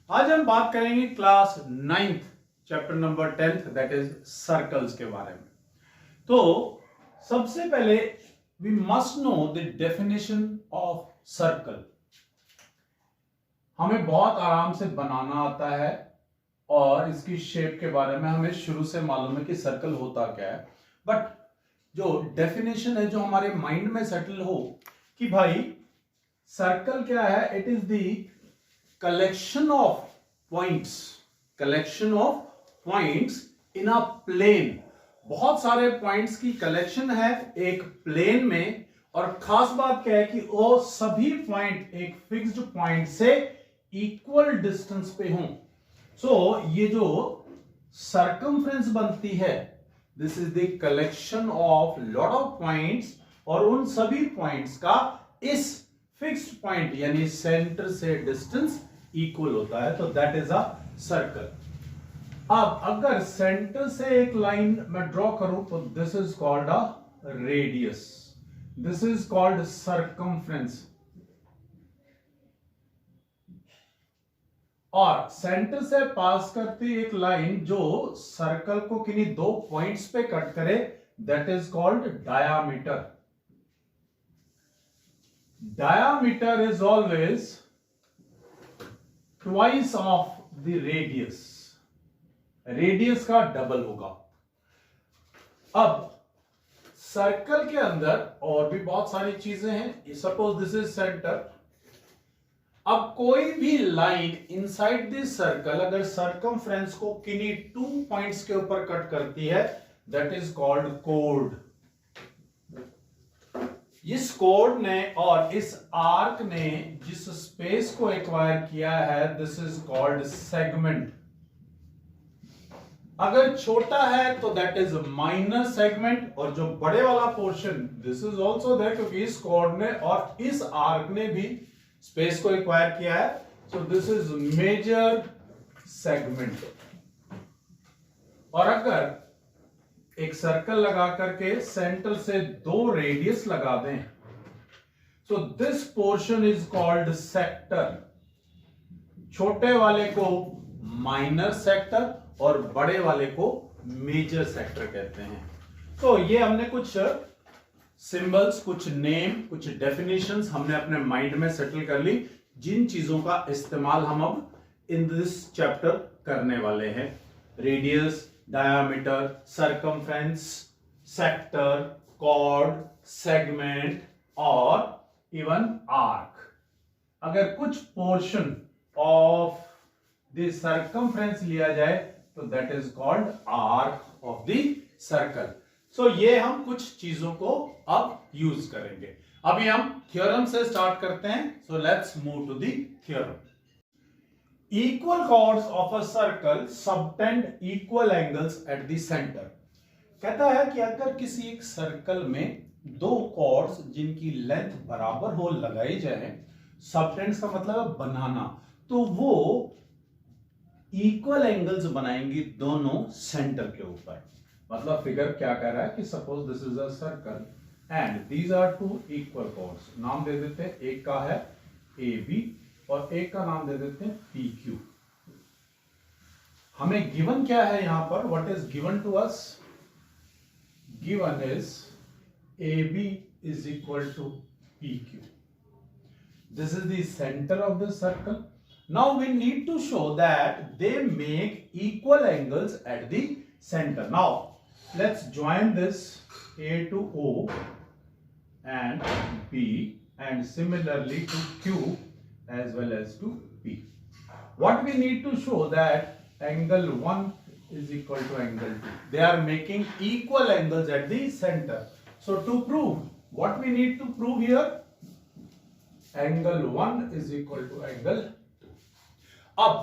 आज हम बात करेंगे class 9th chapter number 10th that is circles के बारे में। तो सबसे पहले we must know the definition of circle. हमें बहुत आराम से बनाना आता है और इसकी शेप के बारे में हमें शुरू से मालूम है कि सर्कल होता क्या है, बट जो डेफिनेशन है जो हमारे माइंड में सेटल हो कि भाई सर्कल क्या है, it is the collection of points in a plane। बहुत सारे पॉइंट्स की कलेक्शन है एक प्लेन में, और खास बात क्या है कि वो सभी पॉइंट एक फिक्स्ड पॉइंट से इक्वल डिस्टेंस पे हों। सो ये जो सर्कमफ्रेंस बनती है, this is the collection of lot of points, और उन सभी पॉइंट्स का इस फिक्स्ड पॉइंट यानी सेंटर से डिस्टेंस इक्वल होता है, तो दैट इज अ सर्कल। अब अगर सेंटर से एक लाइन मैं ड्रॉ करूं तो this is called a radius, this is called circumference. और सेंटर से पास करती एक लाइन जो सर्कल को किन्हीं दो पॉइंट्स पे कट करे, that is called diameter. Diameter is always twice of the radius, radius का डबल होगा। अब सर्कल के अंदर और भी बहुत सारी चीजें हैं। Suppose this is centre. अब कोई भी लाइन इनसाइड दिस सर्कल अगर सर्कमफ्रेंस को किन्हीं टू पॉइंट्स के ऊपर कट करती है, दैट इज कॉल्ड कोड। इस कोड ने और इस आर्क ने जिस स्पेस को एक्वायर किया है, दिस इज कॉल्ड सेगमेंट। अगर छोटा है तो दैट इज माइनर सेगमेंट, और जो बड़े वाला portion this is also there, क्योंकि इस कोड ने और इस आर्क ने भी स्पेस को एक्वायर किया है, so this is major segment. और अगर एक सर्कल लगा करके सेंटर से दो रेडियस लगा दें, so this portion is called sector. छोटे वाले को माइनर सेक्टर और बड़े वाले को मेजर सेक्टर कहते हैं। तो ये हमने कुछ सिंबल्स, कुछ नेम, कुछ डेफिनेशंस हमने अपने माइंड में सेटल कर ली, जिन चीजों का इस्तेमाल हम अब इन दिस चैप्टर करने वाले हैं। Radius, diameter, circumference, sector, chord, segment और इवन आर्क। अगर कुछ पोर्शन ऑफ द सर्कमफ्रेंस लिया जाए तो that is called arc of the circle. So ये हम कुछ चीजों को अब यूज करेंगे। अभी हम थ्योरम से स्टार्ट करते हैं। So let's move to the theorem. Equal chords of a circle subtend equal angles at the center। कहता है कि अगर किसी एक सर्कल में दो कॉर्ड्स जिनकी लेंथ बराबर हो लगाई जाए, सबटेंड्स का मतलब है बनाना, तो वो इक्वल एंगल्स बनाएंगी दोनों सेंटर के ऊपर। मतलब फिगर क्या कह रहा है कि suppose this is a circle and these are two equal chords. नाम दे देते हैं, एक का है ए बी और एक का नाम दे देते हैं पी क्यू। हमें गिवन क्या है यहां पर, what is given to us? Given is A B is equal to P Q. This is the centre of the circle. Now we need to show that they make equal angles at the centre. Now let's join this A to O and B and similarly to Q as well as to P. What we need to show that angle 1 is equal to angle 2. They are making equal angles at the center. So to prove, what we need to prove here? Angle 1 is equal to angle 2. अब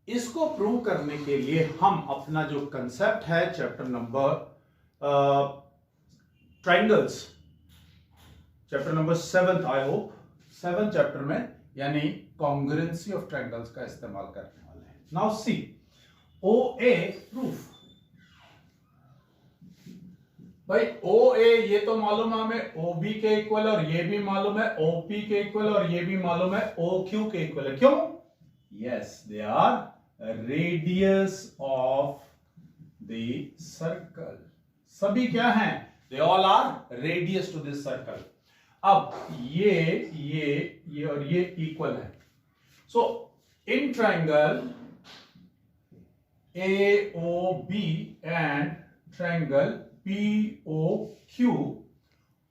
इसको prove करने के लिए हम अपना जो concept है chapter number triangles, chapter number 7th, I hope 7th chapter में, यानी कॉन्ग्रुएंसी ऑफ ट्रायंगल्स का इस्तेमाल करने वाले हैं। नाउ सी ओ ए प्रूफ। भाई ओ ए ये तो मालूम है हमें ओ बी के इक्वल, और ये भी मालूम है ओ पी के इक्वल, और ये भी मालूम है ओ क्यू के इक्वल है। क्यों? Yes, they are radius of the circle. सभी क्या हैं? They all are radius to this circle. अब ये और ये इक्वल है. So in triangle AOB and triangle POQ,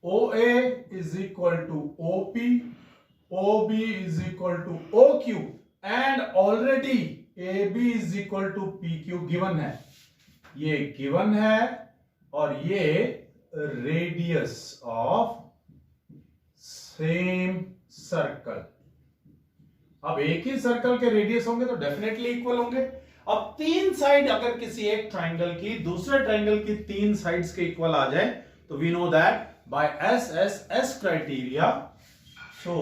OA is equal to OP, OB is equal to OQ, and already AB is equal to PQ given है. ये given है और ये radius of same circle. अब एक ही circle के radius होंगे तो डेफिनेटली इक्वल होंगे. अब तीन साइड अगर किसी एक ट्राइंगल की दूसरे ट्राइंगल की तीन साइड्स के इक्वल आ जाए तो we know that by S criteria. So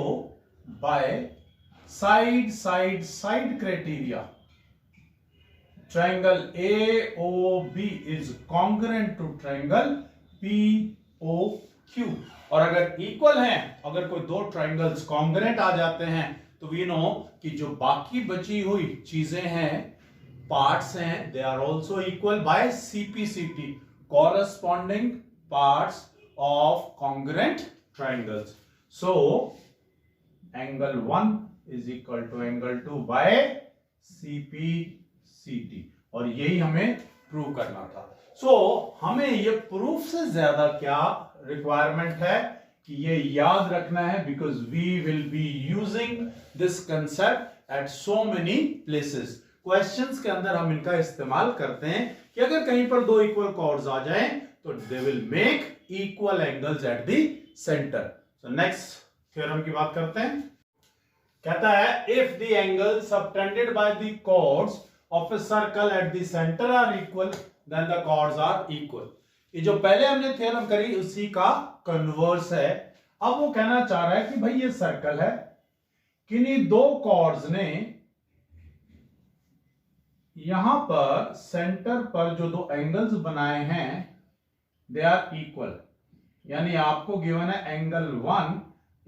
by side criteria triangle AOB is congruent to triangle POQ. और अगर इक्वल हैं, अगर कोई दो ट्राइंगल्स कॉन्ग्रेंट आ जाते हैं तो वी नो कि जो बाकी बची हुई चीजें हैं, पार्ट्स हैं, they are also equal by CPCT, corresponding parts of congruent triangles. So angle 1 is equal to angle 2 by CPCT. और यही हमें प्रूव करना था. सो हमें ये प्रूफ से ज्यादा क्या रिक्वायरमेंट है कि ये याद रखना है, because we will be using this concept at so many places. Questions के अंदर हम इनका इस्तेमाल करते हैं कि अगर कहीं पर दो इक्वल कॉर्ड्स आ जाएं तो they will make equal angles at the centre. So next theorem की बात करते हैं. कहता है if the angles subtended by the chords of a circle at the centre are equal then the chords are equal. ये जो पहले हमने थ्योरम करी उसी का कन्वर्स है. अब वो कहना चाह रहा है कि भाई ये सर्कल है, किन्हीं दो कॉर्ड्स ने यहां पर सेंटर पर जो दो एंगल्स बनाए हैं दे आर इक्वल. यानी आपको गिवन है angle 1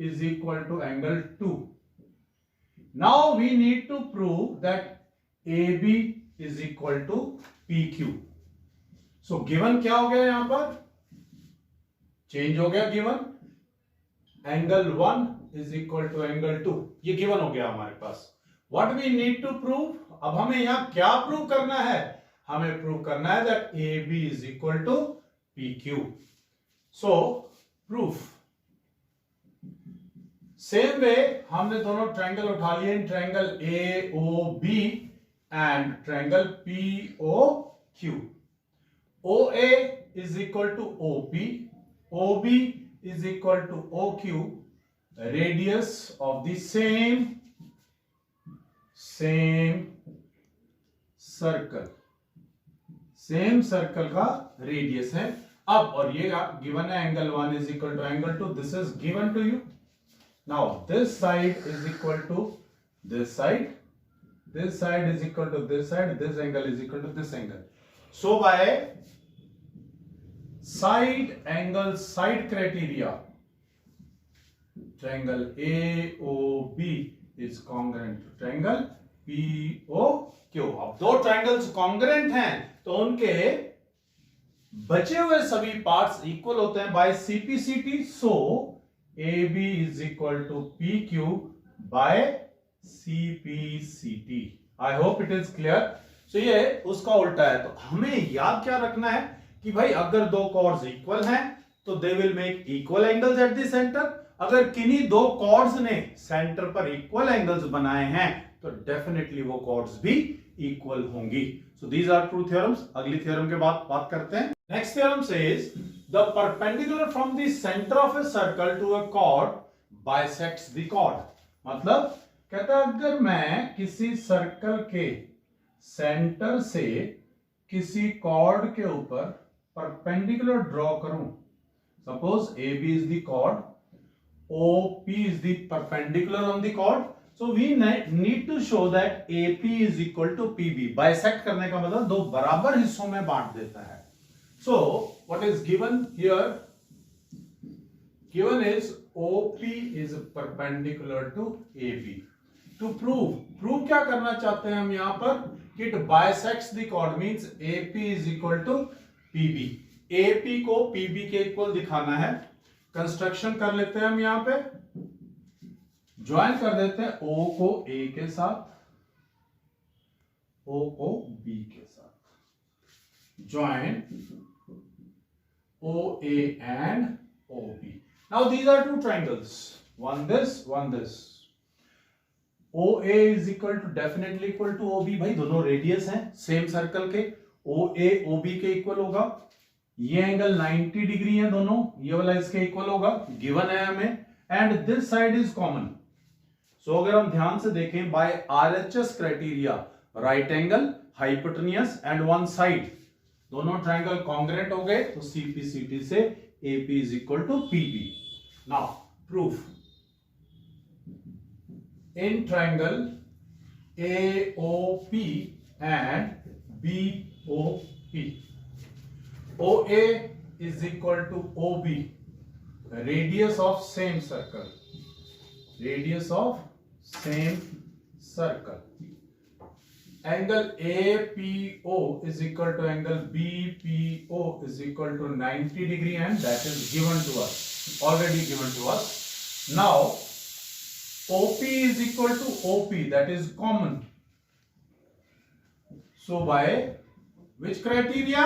is equal to angle 2. Now we need to prove that AB is equal to PQ. So given क्या हो गया, यहां पर चेंज हो गया. Given angle 1 is equal to angle 2, ये गिवन हो गया हमारे पास. What we need to prove, अब हमें यहां क्या प्रूव करना है? हमें प्रूव करना है that AB is equal to PQ. So proof same way हमने दोनों ट्रायंगल उठा लिए, triangle AOB and triangle POQ. OA is equal to OP, OB is equal to OQ, radius of the same circle का radius है. अब और ये given है angle 1 is equal to angle 2. This is given to you. Now this side is equal to this side, this side is equal to this side, this angle is equal to this angle. So by side criteria, triangle AOB is congruent to triangle POQ. अब दो triangles congruent हैं तो उनके बचे हुए सभी parts equal होते हैं by CPCT. So AB is equal to PQ by CPCT. I hope it is clear. So ये उसका उल्टा है. तो हमें याद क्या रखना है कि भाई अगर दो कॉर्ड्स इक्वल हैं तो they will make equal angles at the centre. अगर किन्हीं दो कॉर्ड्स ने सेंटर पर इक्वल एंगल्स बनाए हैं तो डेफिनेटली वो कॉर्ड्स भी इक्वल होंगी. So these are true theorems. अगली थ्योरम के बाद बात करते हैं. Next theorem says the perpendicular from the centre of a circle to a chord bisects the chord. मतलब कहता है अगर मैं किसी सर्कल के सेंटर से किसी कॉर्ड के ऊपर परपेंडिकुलर ड्रॉ करूं, suppose AB is the chord, OP is the perpendicular on the chord, so we need to show that AP is equal to PB. Bisect करने का मतलब दो बराबर हिस्सों में बांट देता है. So what is given here? Given is OP is perpendicular to AB. To prove क्या करना चाहते हैं हम यहां पर कि it bisects the chord, means AP is equal to PB. AP को पीबी के इक्वल दिखाना है। कंस्ट्रक्शन कर लेते हैं हम यहां पे, ज्वाइन कर देते हैं ओ को ए के साथ, ओ को बी के साथ, join O A and O B. Now these are two triangles, one this O A is equal to definitely equal to O B. भाई दोनों रेडियस हैं सेम सर्कल के, ओ ए ओ बी के इक्वल होगा। ये एंगल 90 डिग्री है दोनों, ये वाला इसके इक्वल होगा, गिवन है हमें। And this side is common. So अगर हम ध्यान से देखें, by RHS criteria right angle, hypotenuse and one side, दोनों ट्राइंगल कॉन्ग्रुएंट हो गए, तो सीपीसीटी से AP is equal to PB. Now proof, in triangle AOP and BOP, OA is equal to OB, radius of same circle, radius of same circle. Angle APO is equal to angle BPO is equal to 90 degree, and that is given to us, already given to us. Now OP is equal to OP, that is common. So by which criteria?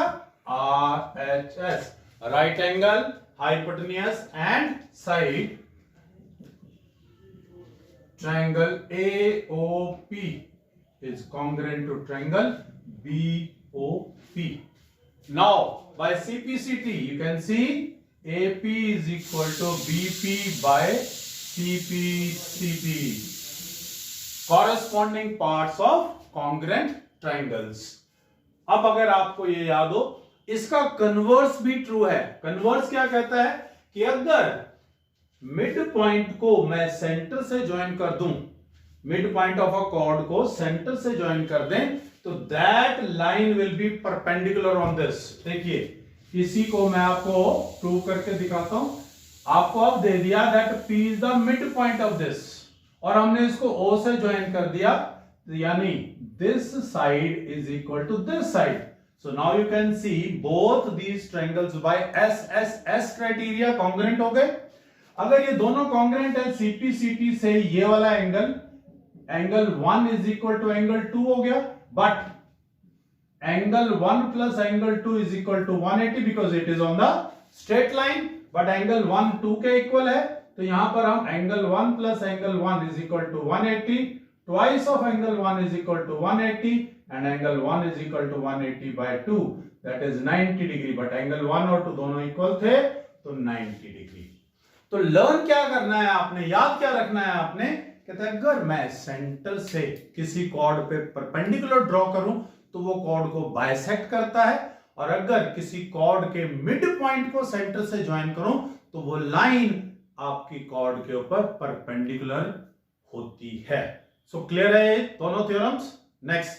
RHS, right angle, hypotenuse and side. Triangle AOP is congruent to triangle BOP. Now by CPCT you can see AP is equal to BP by CPCT, corresponding parts of congruent triangles. अब अगर आपको ये याद हो, इसका converse भी true है। Converse क्या कहता है कि अगर मिड पॉइंट को मैं सेंटर से ज्वाइन कर दूं, mid point of a cord को सेंटर से ज्वाइन कर दें, तो that line will be perpendicular on this. देखिए इसी को मैं आपको प्रूव करके दिखाता हूं। आपको अब दे दिया दैट P इज the mid point of this, और हमने इसको O से ज्वाइन कर दिया, यानी this side is equal to this side. So now you can see both these triangles by S criteria congruent हो गए। अगर ये दोनों कॉन्ग्रुएंट है, सीपीसीटी से ये वाला angle 1 is equal to angle 2 हो गया, but angle 1 plus angle 2 is equal to 180 because it is on the straight line. But angle 1 2 के इक्वल है, तो यहां पर हम angle 1 plus angle 1 is equal to 180, twice of angle 1 is equal to 180, and angle 1 is equal to 180 by 2, that is 90 degree. But angle 1 और 2 दोनों equal थे, तो 90 डिग्री। तो लर्न क्या करना है आपने, याद क्या रखना है आपने, कहते हैं अगर मैं सेंटर से किसी कॉर्ड पे परपेंडिकुलर ड्रॉ करूं तो वो कॉर्ड को बाइसेक्ट करता है, और अगर किसी कॉर्ड के मिड पॉइंट को सेंटर से ज्वाइन करूं तो वो लाइन आपकी कॉर्ड के ऊपर परपेंडिकुलर होती है। सो क्लियर है ये दोनों theorems. Next,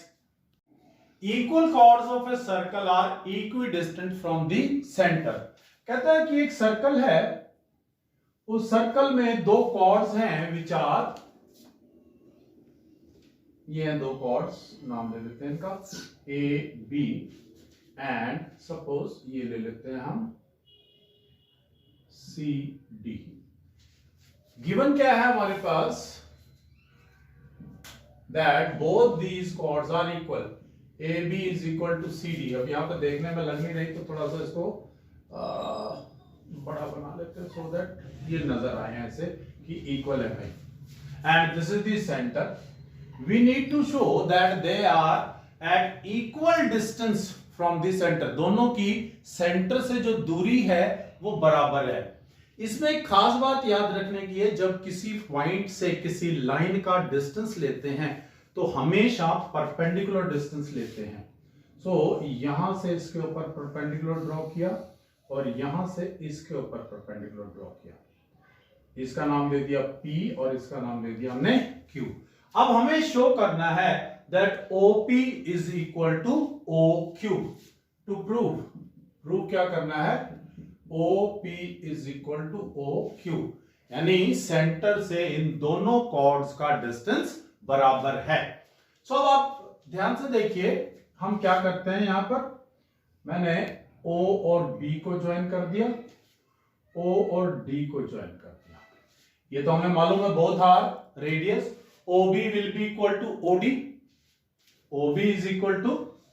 equal chords of a circle are equidistant from the centre. कहता है कि एक सर्कल है, उस सर्कल में दो कॉर्ड्स हैं विच आर, ये हैं दो कॉर्ड्स, नाम ले लेते हैं इनका ए बी, एंड सपोज ये ले लेते हैं हम सी डी। गिवन क्या है हमारे पास, that both these chords are equal, A B is equal to C D. अब यहां पर देखने में लग नहीं रही, तो थोड़ा सा इसको बड़ा बना लेते हैं सो दैट ये नजर आए ऐसे कि इक्वल है भाई। And this is the centre. We need to show that they are at equal distance from the centre. दोनों की सेंटर से जो दूरी है वो बराबर है। इसमें एक खास बात याद रखने की है, जब किसी पॉइंट से किसी लाइन का डिस्टेंस लेते हैं तो हमेशा परपेंडिकुलर डिस्टेंस लेते हैं। सो यहां से इसके ऊपर परपेंडिकुलर ड्रॉ किया, और यहां से इसके ऊपर परपेंडिकुलर ड्रॉ किया। इसका नाम दे दिया P और इसका नाम दे दिया हमने Q। अब हमें शो करना है that OP is equal to OQ। To prove क्या करना है, OP is equal to OQ, यानी सेंटर से इन दोनों कॉर्ड्स का डिस्टेंस बराबर है। सो अब आप ध्यान से देखिए, हम क्या करते हैं, यहां पर मैंने O और B को ज्वाइन कर दिया, O और D को ज्वाइन कर दिया। ये तो हमें मालूम है, both are radius. OB will be equal to OD, OB is equal to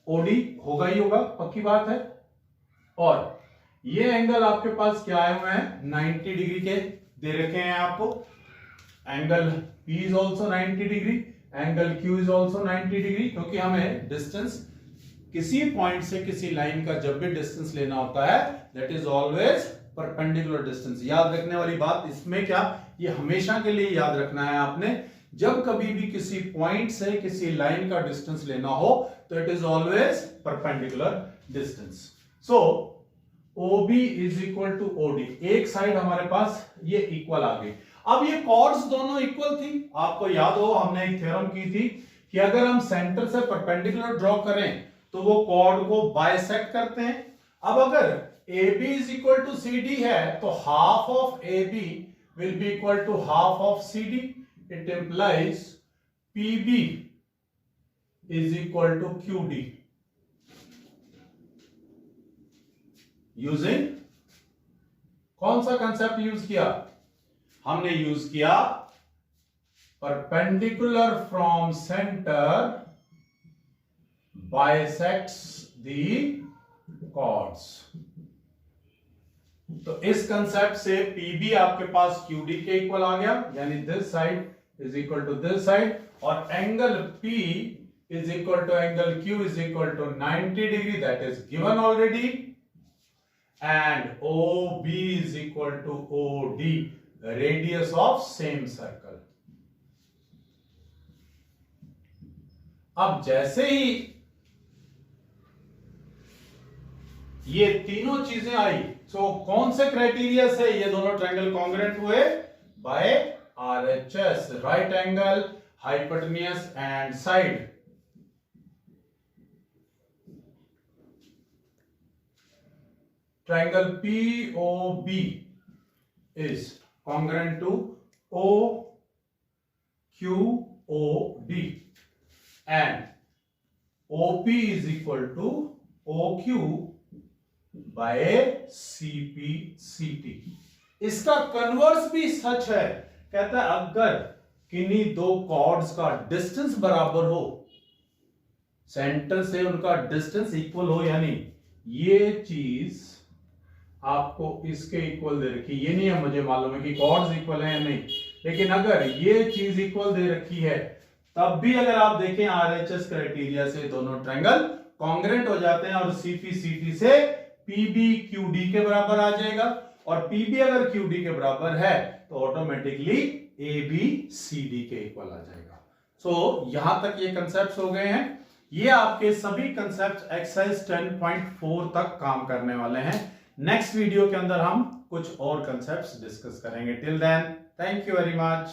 OD, होगा ही होगा, पक्की बात है। और ये एंगल आपके पास क्या आए हुए हैं, 90 डिग्री के दे रखे हैं आपको। Angle P is also 90 degree, angle Q is also 90 degree, क्योंकि हमें डिस्टेंस किसी पॉइंट से किसी लाइन का जब भी डिस्टेंस लेना होता है, that is always perpendicular distance. याद रखने वाली बात इसमें क्या, ये हमेशा के लिए याद रखना है आपने, जब कभी भी किसी पॉइंट से किसी लाइन का डिस्टेंस लेना हो तो it is always perpendicular distance. So OB is equal to OD, एक साइड हमारे पास ये इक्वल आ गई। अब ये कॉर्ड्स दोनों इक्वल थी, आपको याद हो हमने एक थ्योरम की थी कि अगर हम सेंटर से परपेंडिकुलर ड्रॉ करें तो वो कॉर्ड को बाइसेक्ट करते हैं। अब अगर AB is equal to CD है तो half of AB will be equal to half of CD। It implies PB is equal to QD। Using कौन सा कंसेप्ट यूज किया, हमने यूज किया perpendicular from centre bisects the chords. तो इस concept से PB आपके पास QD के इक्वल आ गया, यानी this side is equal to this side, और angle P is equal to angle Q is equal to 90 degree, that is given already, and OB is equal to OD, radius of same circle। अब जैसे ही ये तीनों चीजें आई, सो कौन से criteria से ये दोनों ट्रायंगल कॉन्ग्रुएंट हुए, by RHS, right angle, hypotenuse and side. Triangle POB is congruent to OQOD and OP is equal to OQ by CPCT। इसका कन्वर्स भी सच है, कहता है अगर किन्हीं दो कॉर्ड्स का डिस्टेंस बराबर हो, सेंटर से उनका डिस्टेंस इक्वल हो, यानी ये चीज आपको इसके इक्वल दे रखी, ये नहीं है मुझे मालूम है कि कॉर्ड्स इक्वल है या नहीं, लेकिन अगर ये चीज इक्वल दे रखी है तब भी अगर आप देखें RHS क्राइटेरिया से दोनों ट्रायंगल कॉन्ग्रुएंट हो जाते हैं, और CPCT से PB QD के बराबर आ जाएगा, और PB अगर QD के बराबर है तो ऑटोमेटिकली AB CD के इक्वल आ जाएगा। सो यहां तक ये कंसेप्ट्स हो गए हैं। ये आपके सभी कंसेप्ट एक्सरसाइज 10.4 तक काम करने वाले हैं। नेक्स्ट वीडियो के अंदर हम कुछ और कंसेप्ट्स डिस्कस करेंगे। Till then, thank you very much.